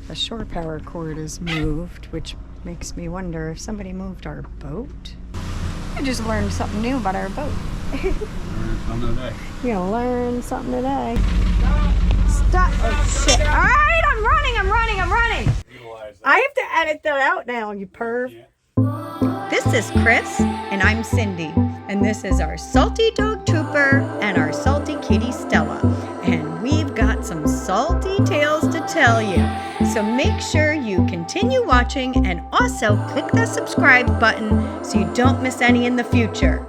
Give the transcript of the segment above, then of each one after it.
The shore power cord is moved, which makes me wonder if somebody moved our boat. I just learned something new about our boat. Learn something today. You're gonna learn something today. Stop! Oh shit! All right, I'm running. I have to edit that out now, you perv. This is Chris, and I'm Cindy, and this is our salty dog Trooper and our salty kitty Stella, and we've got some salty tales to tell you. So make sure you continue watching and also click the subscribe button so you don't miss any in the future.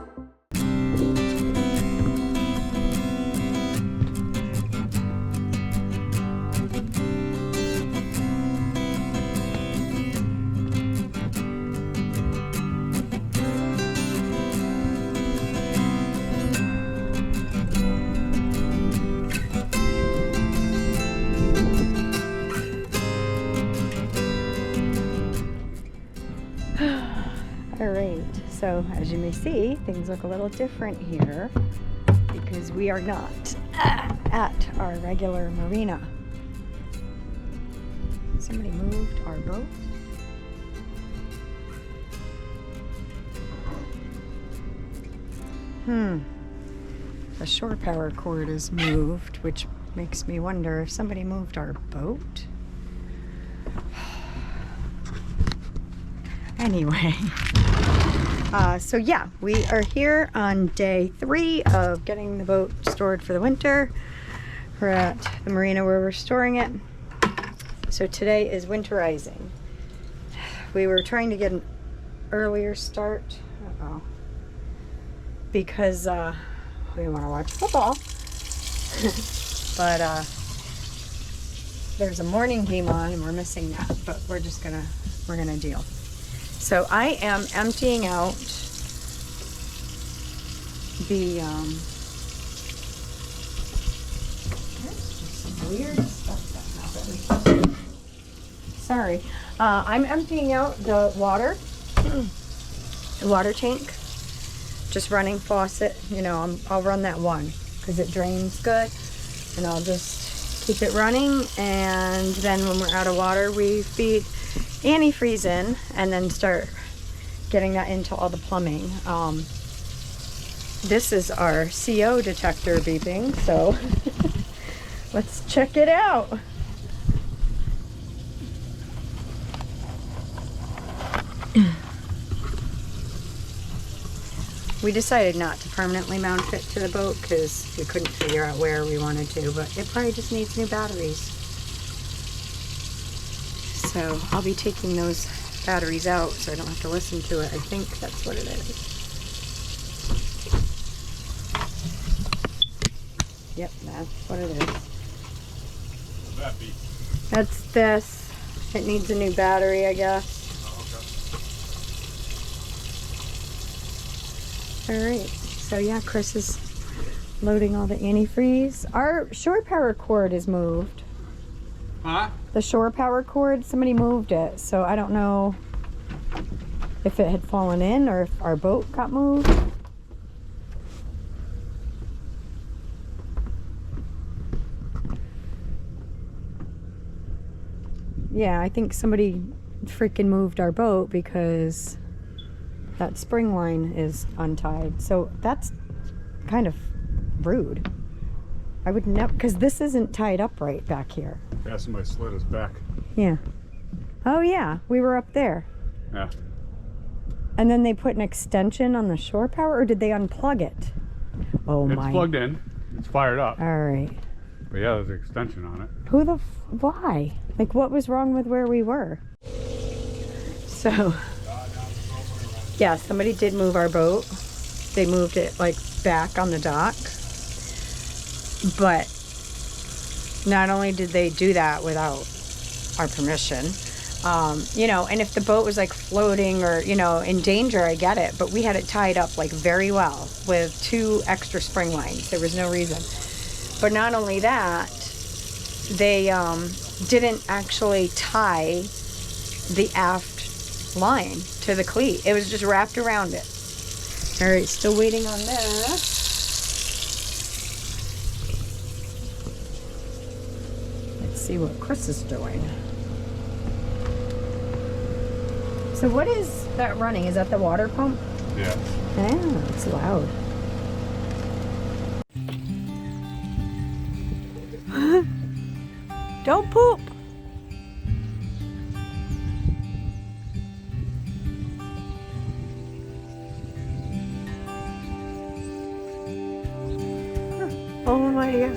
Alright, so as you may see, things look a little different here because we are not at our regular marina. Somebody moved our boat. The shore power cord is moved, which makes me wonder if somebody moved our boat. Anyway, so yeah, we are here on day 3 of getting the boat stored for the winter. We're at the marina where we're storing it. So today is winterizing. We were trying to get an earlier start because we want to watch football. But there's a morning game on and we're missing that, but we're gonna deal. So I am emptying out the there's just some weird stuff that happened. Sorry. I'm emptying out the water tank. Just running faucet. You know, I'll run that one because it drains good, and I'll just keep it running, and then when we're out of water we feed antifreeze in and then start getting that into all the plumbing. This is our CO detector beeping, so let's check it out. We decided not to permanently mount it to the boat because we couldn't figure out where we wanted to, but it probably just needs new batteries. So I'll be taking those batteries out so I don't have to listen to it. I think that's what it is. Yep, that's what it is. What's that be? That's this. It needs a new battery, I guess. Oh, okay. Alright, so yeah, Chris is loading all the antifreeze. Our shore power cord is moved. Huh? The shore power cord, somebody moved it, so I don't know if it had fallen in or if our boat got moved. Yeah, I think somebody freaking moved our boat because that spring line is untied. So that's kind of rude. I would never, because this isn't tied up right back here. Yeah, somebody slid us back. Yeah. Oh yeah, we were up there. Yeah. And then they put an extension on the shore power, or did they unplug it? Oh my. It's plugged in. It's fired up. All right. But yeah, there's an extension on it. Who the why? Like, what was wrong with where we were? So, yeah, somebody did move our boat. They moved it like back on the dock. But not only did they do that without our permission, you know, and if the boat was like floating or, you know, in danger, I get it. But we had it tied up like very well with 2 extra spring lines. There was no reason. But not only that, they didn't actually tie the aft line to the cleat. It was just wrapped around it. All right, still waiting on this. Let's see what Chris is doing. So what is that running? Is that the water pump? Yeah. Yeah, it's loud. Don't poop. Oh my god.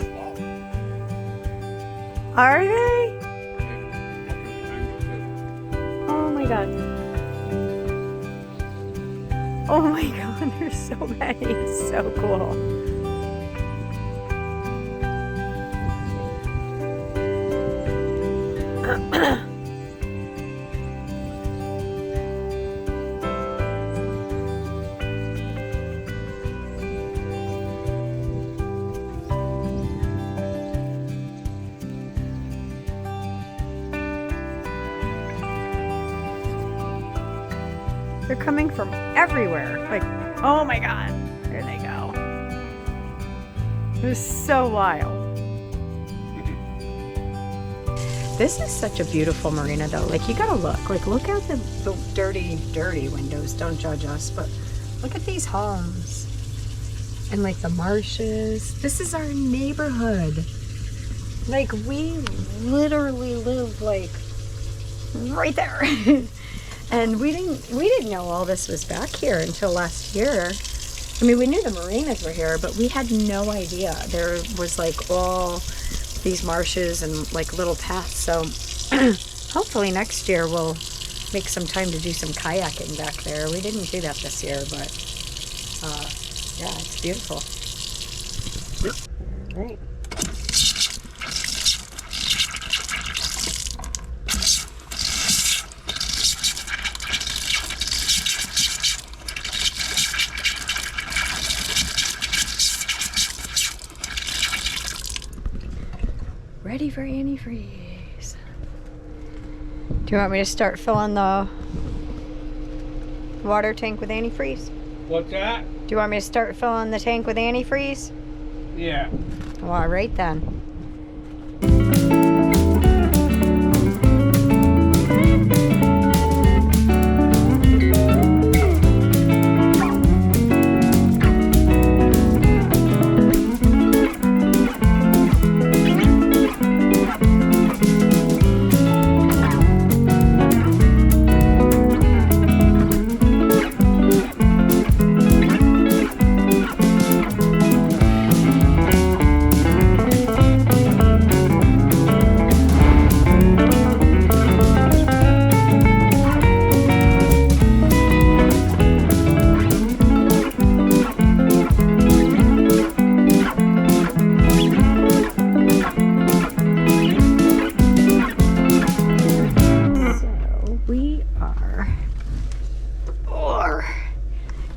Are they? Oh my god. Oh my god, there's so many. It's so cool. They're coming from everywhere. Like, oh my god. There they go. It was so wild. This is such a beautiful marina though. Like, you gotta look. Like, look at the dirty windows. Don't judge us. But look at these homes. And like the marshes. This is our neighborhood. Like, we literally live like right there. And we didn't know all this was back here until last year. I mean, we knew the marinas were here, but we had no idea there was like all these marshes and like little paths. So hopefully next year we'll make some time to do some kayaking back there. We didn't do that this year, but yeah, it's beautiful. Great. Ready for antifreeze. Do you want me to start filling the water tank with antifreeze? What's that? Do you want me to start filling the tank with antifreeze? Yeah. Well, all right then.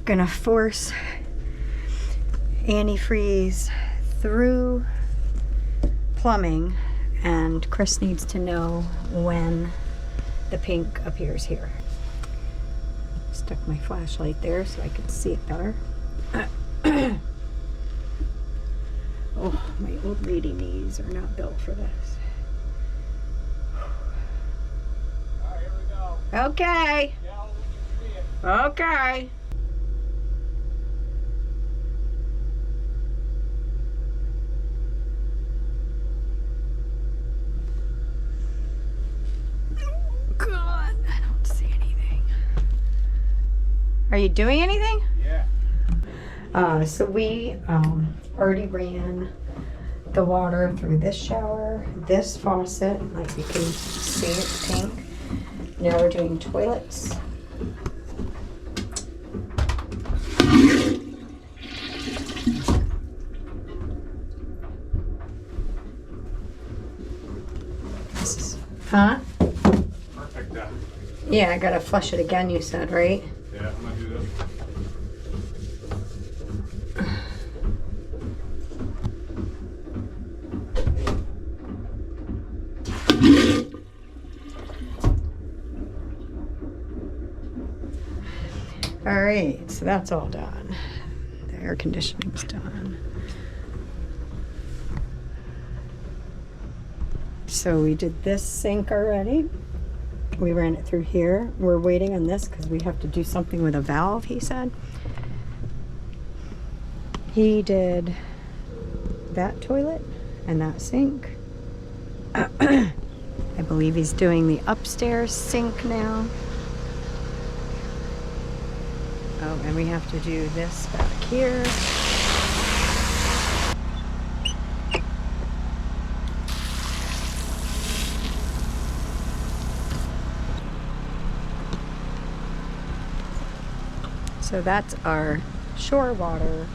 Gonna force antifreeze through plumbing, and Chris needs to know when the pink appears here. Stuck my flashlight there so I could see it better. Oh, my old lady knees are not built for this. All right, here we go. Okay. Yell when you see it. Okay. God, I don't see anything. Are you doing anything? Yeah. So we already ran the water through this shower, this faucet, like you can see it's pink. Now we're doing toilets. Huh? Perfect. Yeah, I gotta flush it again, you said, right? Yeah, I'm gonna do this. All right, so that's all done. The air conditioning's done. So we did this sink already. We ran it through here. We're waiting on this because we have to do something with a valve, he said. He did that toilet and that sink. I believe he's doing the upstairs sink now. Oh, and we have to do this back here. So that's our shore water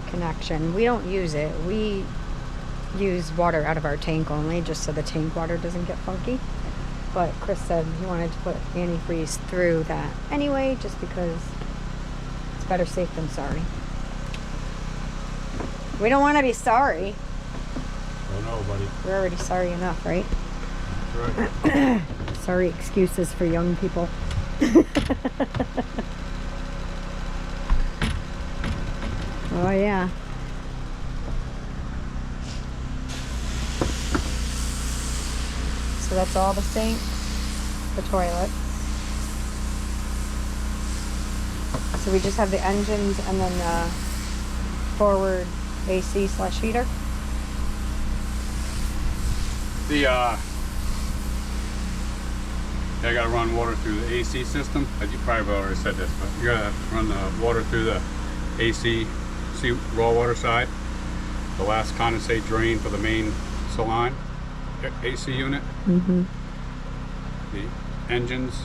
connection. We don't use it. We use water out of our tank only, just so the tank water doesn't get funky. But Chris said he wanted to put antifreeze through that anyway, just because it's better safe than sorry. We don't want to be sorry. Oh no, buddy. We're already sorry enough, right? That's right. Sorry excuses for young people. Oh yeah. So that's all the sinks, the toilet. So we just have the engines and then the forward AC/heater. I gotta run water through the AC system. As you probably already said this, but you gotta run the water through the AC, raw water side. The last condensate drain for the main saline AC unit. Mm-hmm. The engines.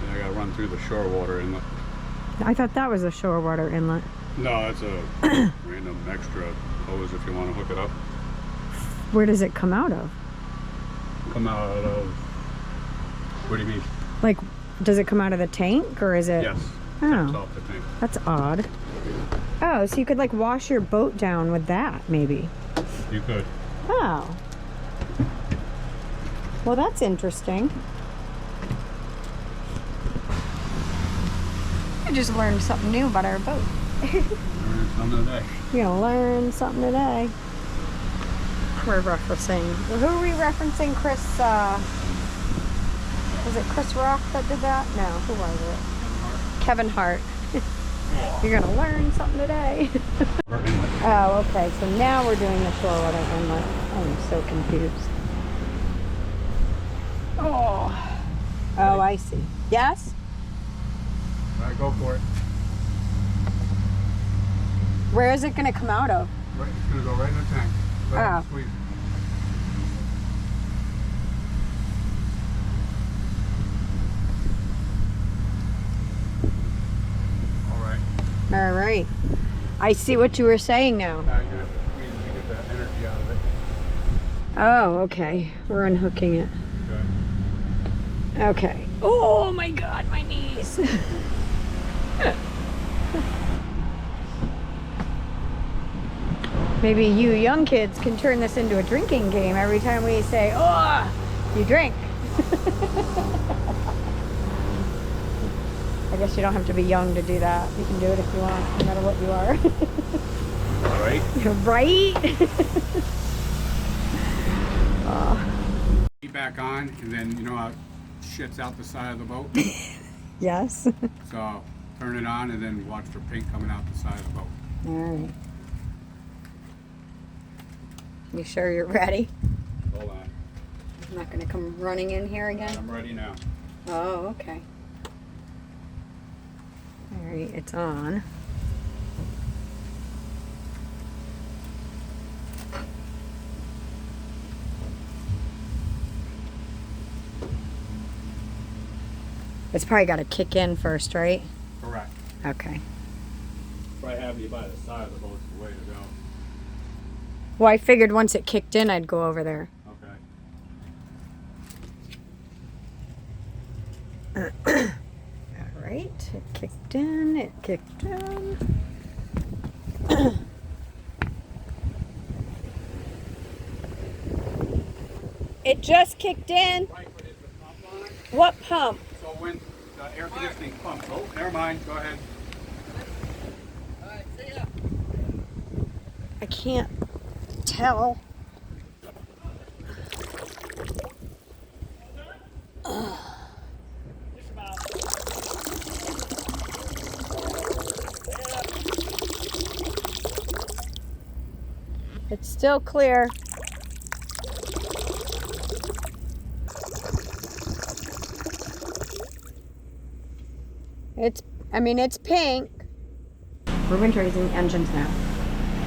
And I gotta run through the shore water inlet. I thought that was a shore water inlet. No, it's a random extra hose if you want to hook it up. Where does it come out of? Come out of. What do you mean? Like, does it come out of the tank or is it? Yes. Oh, Off the tank. that's odd. Oh, so you could like wash your boat down with that, maybe. You could. Oh. Well, that's interesting. I just learned something new about our boat. Something today. You're gonna learn something today. We're referencing. Who are we referencing? Chris. Was it Chris Rock that did that? No. Who was it? Kevin Hart. You're gonna learn something today. Oh, okay. So now we're doing the shore water inlet. I'm so confused. Oh. Oh, I see. Yes? All right, go for it. Where is it gonna come out of? Right, it's gonna go right in the tank. Right in the squeeze. All right. I see what you were saying now. Now you're gonna get the energy out of it. Oh, okay. We're unhooking it. Okay. Okay. Oh my God, my knees. Maybe you young kids can turn this into a drinking game every time we say, oh, you drink. I guess you don't have to be young to do that. You can do it if you want, no matter what you are. All right. Right? Keep back on, and then you know how it shits out the side of the boat? Yes. So turn it on, and then watch for paint coming out the side of the boat. All right. You sure you're ready? Hold on. I'm not going to come running in here again? I'm ready now. Oh, okay. All right, it's on. It's probably got to kick in first, right? Correct. Okay. Probably have you by the side of the boat's the way to go. Well, I figured once it kicked in, I'd go over there. Okay. All right, it kicked in, it kicked in. It just kicked in. Right, but is the pump on? What pump? So when the air conditioning pump, oh, never mind, go ahead. Alright, see ya. I can't tell. Still clear. It's pink. We're winterizing engines now.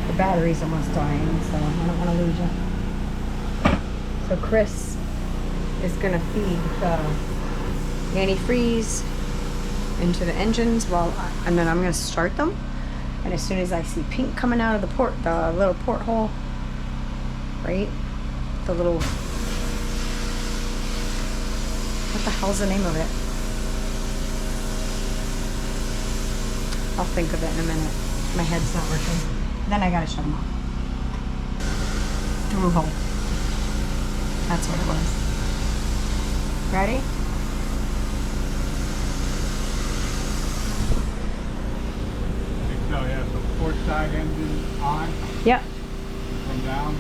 The battery's almost dying, so I don't want to lose you. So Chris is gonna feed the antifreeze into the engines and then I'm gonna start them. And as soon as I see pink coming out of the little porthole, right? The little, what the hell's the name of it? I'll think of it in a minute. My head's not working. Then I gotta shut them off. Through a hole. That's what it was. Ready? So yeah, so port side engine on. Yep. From down.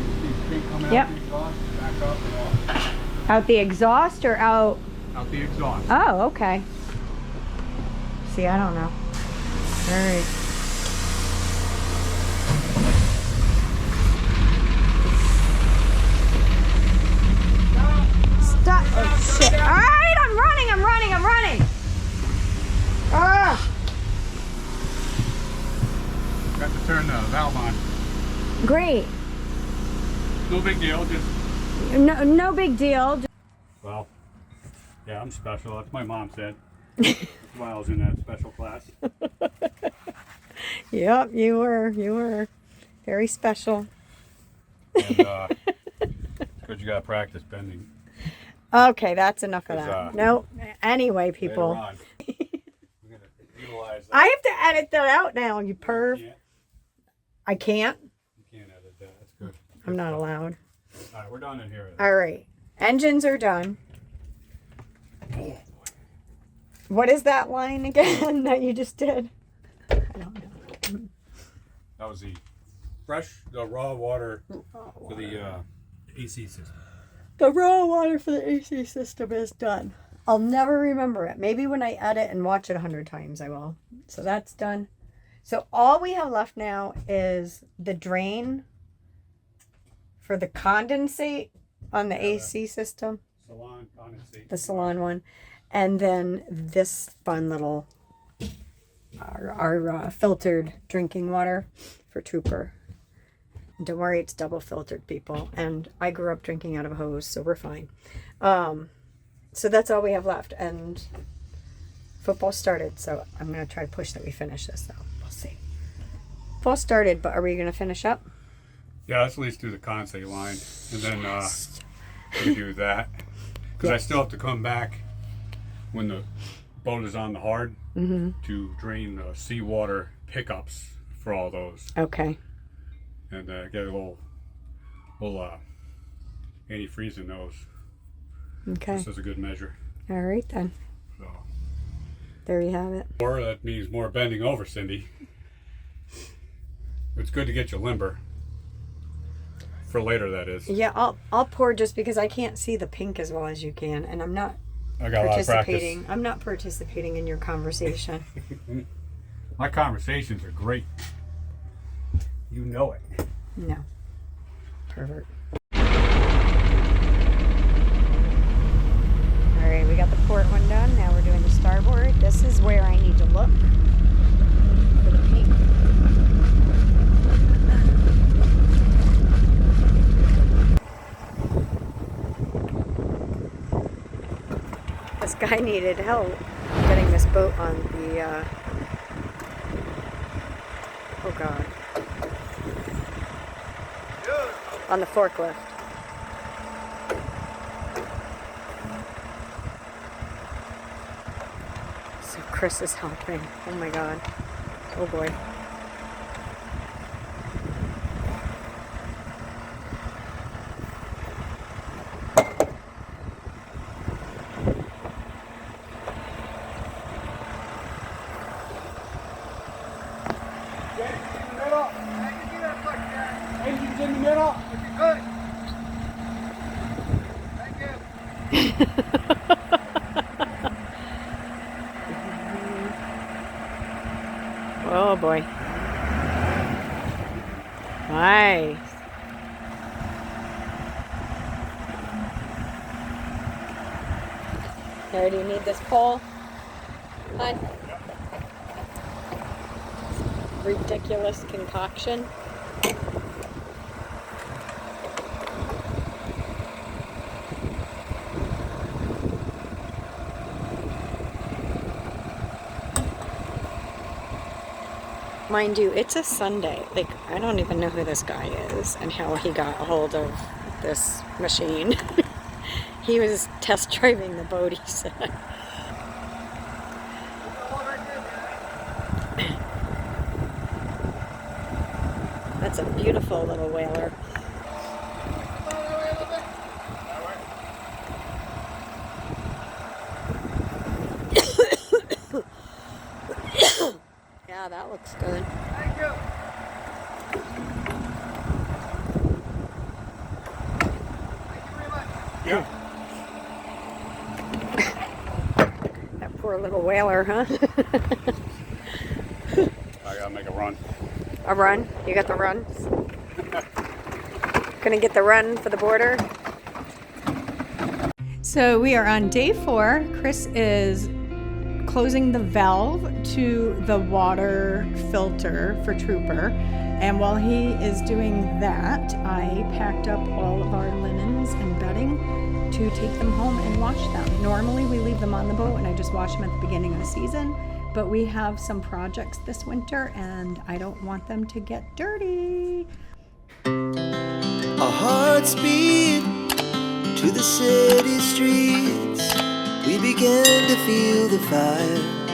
You see pink coming Yep. out the exhaust, back up and off. Out the exhaust or out? Out the exhaust. Oh, okay. See, I don't know. All right. Stop. Oh, shit. All right, I'm running. Ah. Got to turn the valve on. Great. No big deal, just... No big deal. Well, yeah, I'm special. That's what my mom said. While I was in that special class. Yep, you were very special. And because you got to practice bending. Okay, that's enough of 'Cause, that. Nope. Anyway, people. Later on, we're going to utilize that. I have to edit that out now, you perv. You can't? I can't. You can't edit that. That's good. I'm not allowed. All right, we're done in here. All right. Engines are done. What is that line again that you just did? I don't know. That was the raw water for the AC system. The raw water for the AC system is done. I'll never remember it. Maybe when I edit and watch it 100 times, I will. So that's done. So all we have left now is the drain for the condensate on the AC system. Salon condensate. The salon one. And then this fun little, our filtered drinking water for Trooper. Don't worry, it's double filtered, people. And I grew up drinking out of a hose, so we're fine. So that's all we have left. And football started, so I'm going to try to push that we finish this, though. We'll see. Football started, but are we going to finish up? Yeah, let's at least do the condensate line. And then we do that. Because I still have to come back when the boat is on the hard to drain the seawater pickups for all those. Okay. And get a little antifreeze in those. Okay. This is a good measure. All right, then. So. There you have it. Or that means more bending over, Cindy. It's good to get you limber. For later, that is. Yeah, I'll pour just because I can't see the pink as well as you can, and I'm not I got a lot of participating. practice. I'm not participating in your conversation. My conversations are great. You know it. No. Pervert. All right, we got the port one done. Now we're doing the starboard. This is where I need to look for the pink. This guy needed help getting this boat on the, oh God, on the forklift. So Chris is helping. Oh my God. Oh boy. Engine's in the middle. Good. Thank you. Oh boy. Nice. Here, do you need this pole? Hi. Ridiculous concoction. Mind you, it's a Sunday. Like, I don't even know who this guy is and how he got a hold of this machine. He was test driving the boat, he said. That's a beautiful little whaler. Yeah, that looks good. Thank you. Thank you very much. Yeah. That poor little whaler, huh? I gotta make a run. A run? You got the run? Gonna get the run for the border? So we are on day 4. Chris is closing the valve to the water filter for Trooper. And while he is doing that, I packed up all of our linens and bedding to take them home and wash them. Normally we leave them on the boat and I just wash them at the beginning of the season, but we have some projects this winter and I don't want them to get dirty. Our hearts beat to the city streets. We began to feel the fire.